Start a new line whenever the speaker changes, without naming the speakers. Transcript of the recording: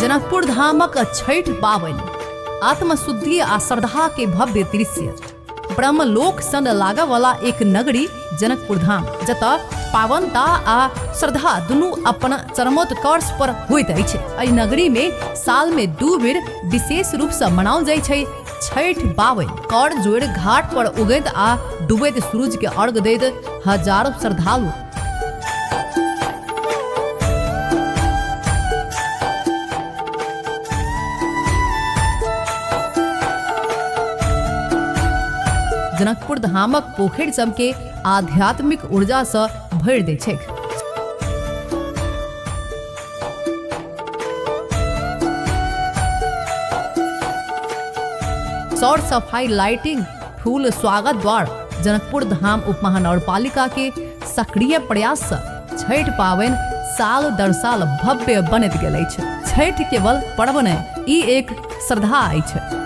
जनकपुर धामक छठ पावनि आत्मशुद्धि आ श्रद्धा के भव्य दृश्य। ब्रह्मलोक सन लागा वाला एक नगरी जनकपुर धाम, जतऽ पावनता आ श्रद्धा दुनू अपन चरमोत्कर्ष पर होइत अछि। एहि नगरी में साल में 2 बेर विशेष रूप से मनाओल जाइ छै छठ पावनि। कर जोड़ घाट पर उगैत आ डूबैत सूरज के अर्घ दैत हजारों श्रद्धालु जनकपुर धामक पोखरि सब के आध्यात्मिक ऊर्जा से भरि दै छै। सौर सफाई, लाइटिंग, फूल स्वागत द्वार, जनकपुर धाम उप महानगरपालिका के सक्रिय प्रयास से छठ पावनि साल दर साल भव्य बनैत गेल अछि। छठ केवल पर्व नहि, ई एक श्रद्धा अछि।